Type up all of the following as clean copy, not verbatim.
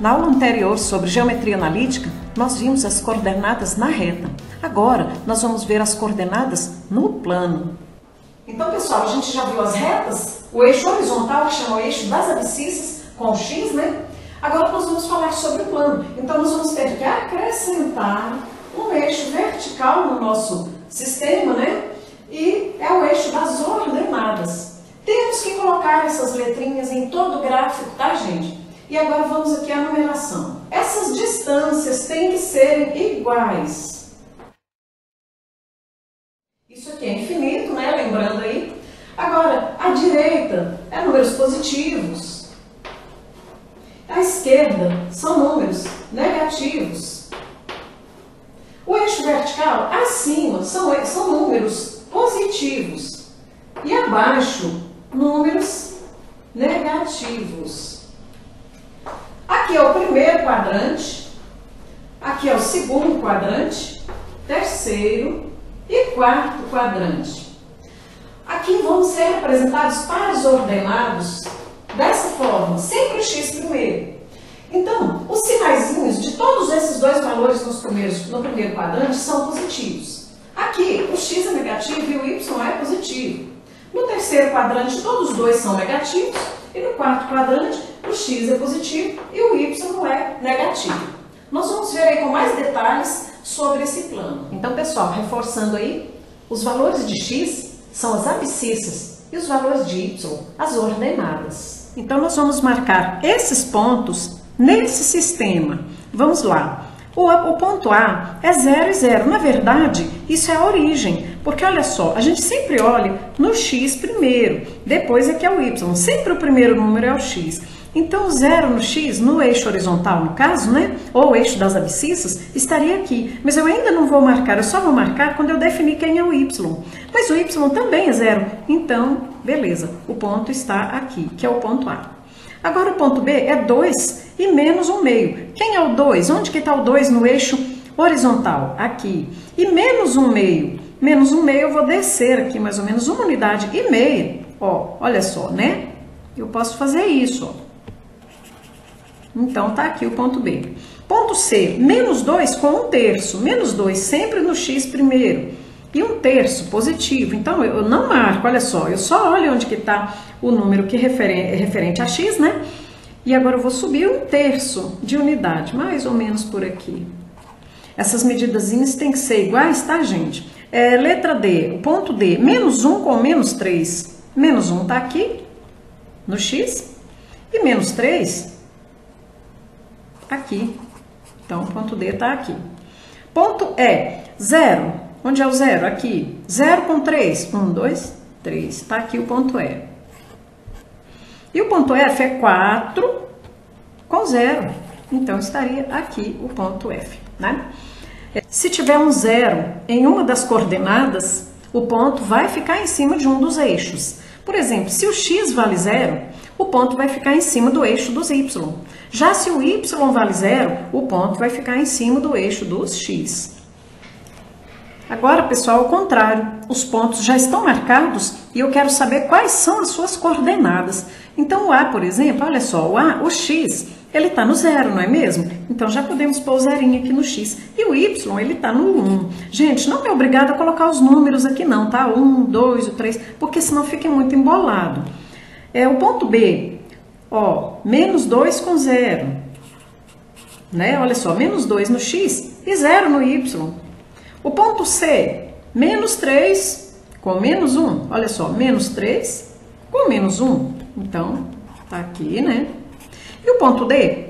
Na aula anterior sobre geometria analítica, nós vimos as coordenadas na reta. Agora, nós vamos ver as coordenadas no plano. Então, pessoal, a gente já viu as retas, o eixo horizontal, que chama o eixo das abscissas, com o x, né? Agora nós vamos falar sobre o plano. Então, nós vamos ter que acrescentar um eixo vertical no nosso sistema, né? E é o eixo das ordenadas. Temos que colocar essas letrinhas em todo o gráfico, tá, gente? E agora vamos aqui à numeração. Essas distâncias têm que serem iguais. Isso aqui é infinito, né? Lembrando aí. Agora, a direita é números positivos. A esquerda são números negativos. O eixo vertical, acima, são números positivos. E abaixo, números negativos. Aqui é o primeiro quadrante, aqui é o segundo quadrante, terceiro e quarto quadrante. Aqui vão ser representados pares ordenados dessa forma, sempre o x primeiro. Então, os sinaizinhos de todos esses dois valores no primeiro quadrante são positivos. Aqui, o x é negativo e o y é positivo. No terceiro quadrante, todos os dois são negativos. E no quarto quadrante, o x é positivo e o y é negativo. Nós vamos ver aí com mais detalhes sobre esse plano. Então, pessoal, reforçando aí, os valores de x são as abscissas e os valores de y, as ordenadas. Então, nós vamos marcar esses pontos nesse sistema. Vamos lá. O ponto A é 0 e 0. Na verdade, isso é a origem, porque olha só, a gente sempre olha no x primeiro, depois é que é o y. Sempre o primeiro número é o x. Então, o 0 no x, no eixo horizontal, no caso, né? Ou o eixo das abscissas, estaria aqui. Mas eu ainda não vou marcar, eu só vou marcar quando eu definir quem é o y. Mas o y também é 0. Então, beleza, o ponto está aqui, que é o ponto A. Agora, o ponto B é 2 e menos 1/2. Quem é o 2? Onde que está o 2 no eixo horizontal? Aqui. E menos 1/2. Menos 1/2 eu vou descer aqui mais ou menos 1,5. Ó, olha só, né? Eu posso fazer isso, ó. Então, tá aqui o ponto B. Ponto C, menos 2 com 1/3. Menos 2 sempre no x primeiro. E 1/3 positivo. Então, eu não marco, olha só. Eu só olho onde que está o número que é referente a x, né? E agora eu vou subir 1/3 de unidade, mais ou menos por aqui. Essas medidazinhas têm que ser iguais, tá, gente? Letra D, o ponto D, menos 1 com menos 3. Menos 1 tá aqui, no x, e menos 3 aqui. Então, o ponto D tá aqui. Ponto E, 0. Onde é o 0? Aqui. 0 com 3. 1, 2, 3. Tá aqui o ponto E. E o ponto F é 4 com 0. Então, estaria aqui o ponto F, né? Se tiver um 0 em uma das coordenadas, o ponto vai ficar em cima de um dos eixos. Por exemplo, se o x vale 0, o ponto vai ficar em cima do eixo dos y. Já se o y vale 0, o ponto vai ficar em cima do eixo dos x. Agora, pessoal, ao contrário, os pontos já estão marcados e eu quero saber quais são as suas coordenadas. Então, o A, por exemplo, olha só, o x, ele está no 0, não é mesmo? Então, já podemos pôr o zerinho aqui no x. E o y, ele está no 1. Gente, não é obrigado a colocar os números aqui não, tá? 1, 2, 3, porque senão fica muito embolado. O ponto B, ó, menos 2 com 0. Né? Olha só, menos 2 no x e 0 no y. O ponto C, menos 3 com menos 1. Olha só, menos 3 com menos 1. Então, tá aqui, né? E o ponto D,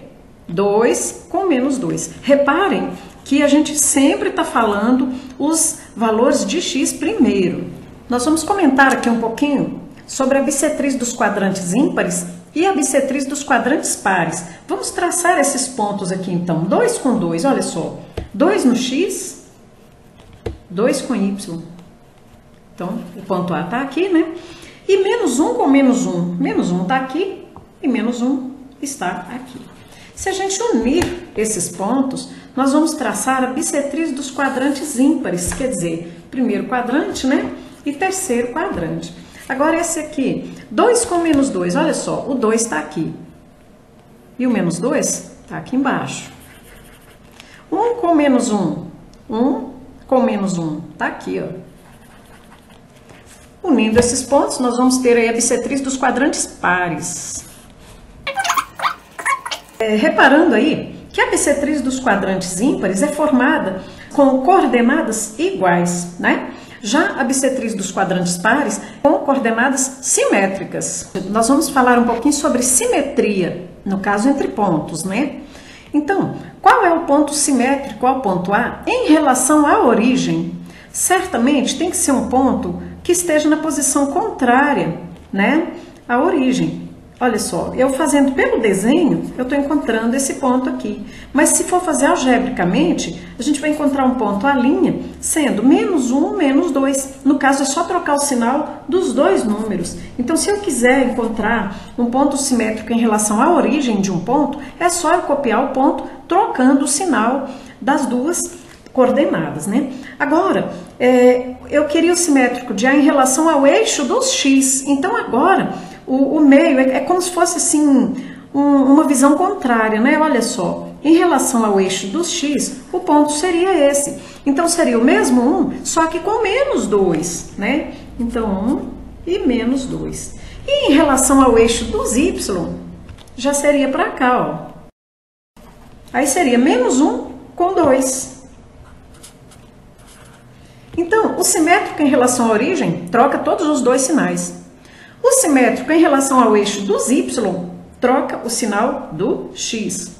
2 com menos 2. Reparem que a gente sempre está falando os valores de x primeiro. Nós vamos comentar aqui um pouquinho sobre a bissetriz dos quadrantes ímpares e a bissetriz dos quadrantes pares. Vamos traçar esses pontos aqui, então. 2 com 2, olha só. 2 no x... 2 com y. Então, o ponto A está aqui, né? E menos 1 com menos 1. Menos 1 está aqui e menos 1 está aqui. Se a gente unir esses pontos, nós vamos traçar a bissetriz dos quadrantes ímpares, quer dizer, primeiro quadrante, né? E terceiro quadrante. Agora esse aqui, 2 com menos 2, olha só, o 2 está aqui. E o menos 2 Tá aqui embaixo. 1 com menos 1. 1 com menos 1. Tá aqui, ó. Unindo esses pontos, nós vamos ter aí a bissetriz dos quadrantes pares. Reparando aí que a bissetriz dos quadrantes ímpares é formada com coordenadas iguais, né? Já a bissetriz dos quadrantes pares com coordenadas simétricas. Nós vamos falar um pouquinho sobre simetria, no caso entre pontos, né? Então, qual é o ponto simétrico, qual é o ponto A? Em relação à origem, certamente tem que ser um ponto que esteja na posição contrária, né, à origem. Olha só, eu fazendo pelo desenho, eu estou encontrando esse ponto aqui. Mas se for fazer algebricamente, a gente vai encontrar um ponto à linha sendo menos 1, menos 2. No caso, é só trocar o sinal dos dois números. Então, se eu quiser encontrar um ponto simétrico em relação à origem de um ponto, é só eu copiar o ponto trocando o sinal das duas coordenadas, né? Agora, eu queria o simétrico de A em relação ao eixo dos x. Então, agora, o meio é como se fosse, assim, uma visão contrária, né? Olha só, em relação ao eixo dos x, o ponto seria esse. Então, seria o mesmo 1, só que com menos 2, né? Então, 1 e menos 2. E em relação ao eixo dos y, já seria para cá, ó. Aí seria menos 1 com 2. Então, o simétrico em relação à origem troca todos os dois sinais. O simétrico em relação ao eixo dos y troca o sinal do x.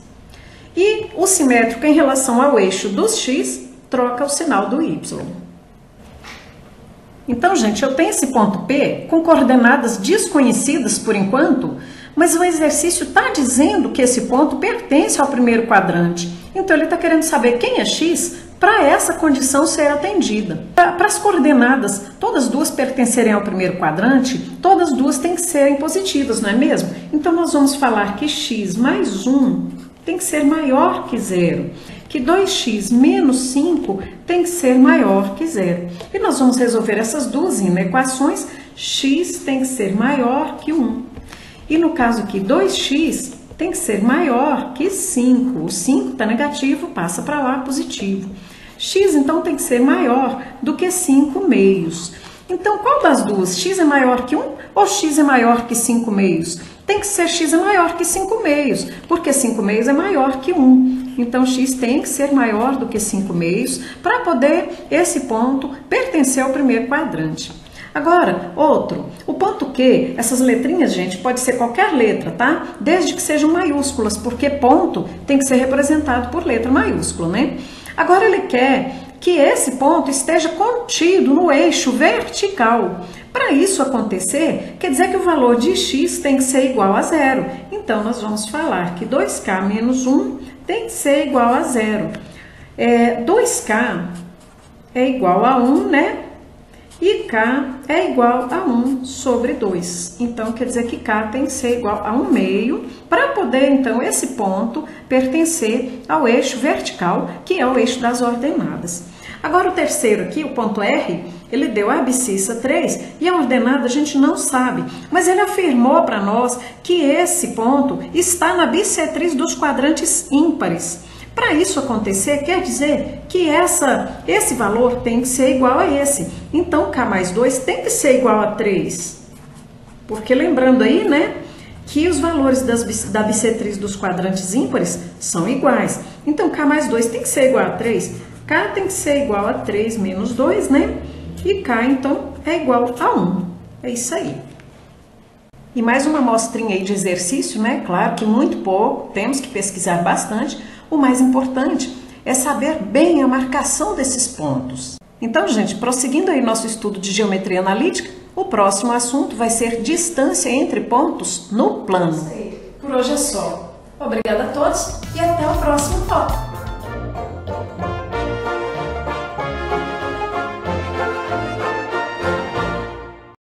E o simétrico em relação ao eixo dos x troca o sinal do y. Então, gente, eu tenho esse ponto P com coordenadas desconhecidas por enquanto, mas o exercício está dizendo que esse ponto pertence ao primeiro quadrante. Então, ele está querendo saber quem é x para essa condição ser atendida. Para as coordenadas, todas duas pertencerem ao primeiro quadrante, todas duas têm que serem positivas, não é mesmo? Então, nós vamos falar que x mais 1 tem que ser maior que 0, que 2x menos 5 tem que ser maior que 0. E nós vamos resolver essas duas equações, x tem que ser maior que 1. E no caso aqui, 2x tem que ser maior que 5. O 5 está negativo, passa para lá positivo. X, então, tem que ser maior do que 5 meios. Então, qual das duas? X é maior que 1 ou x é maior que 5 meios? Tem que ser x é maior que 5 meios, porque 5 meios é maior que 1. Então, x tem que ser maior do que 5 meios para poder esse ponto pertencer ao primeiro quadrante. Agora, outro, o ponto Q, essas letrinhas, gente, pode ser qualquer letra, tá? Desde que sejam maiúsculas, porque ponto tem que ser representado por letra maiúscula, né? Agora, ele quer que esse ponto esteja contido no eixo vertical. Para isso acontecer, quer dizer que o valor de x tem que ser igual a 0. Então, nós vamos falar que 2k menos 1 tem que ser igual a 0. 2k é igual a 1, né? E k é igual a 1 sobre 2. Então, quer dizer que k tem que ser igual a 1 meio, para poder, então, esse ponto pertencer ao eixo vertical, que é o eixo das ordenadas. Agora, o terceiro aqui, o ponto R, ele deu a abscissa 3 e a ordenada a gente não sabe, mas ele afirmou para nós que esse ponto está na bissetriz dos quadrantes ímpares. Para isso acontecer, quer dizer que esse valor tem que ser igual a esse. Então, k mais 2 tem que ser igual a 3. Porque lembrando aí, né, que os valores da bissetriz dos quadrantes ímpares são iguais. Então, k mais 2 tem que ser igual a 3. K tem que ser igual a 3 menos 2, né? E k, então, é igual a 1. É isso aí. E mais uma amostrinha aí de exercício, né? Claro que muito pouco, temos que pesquisar bastante. O mais importante é saber bem a marcação desses pontos. Então, gente, prosseguindo aí nosso estudo de geometria analítica, o próximo assunto vai ser distância entre pontos no plano. Por hoje é só. Obrigada a todos e até o próximo tópico.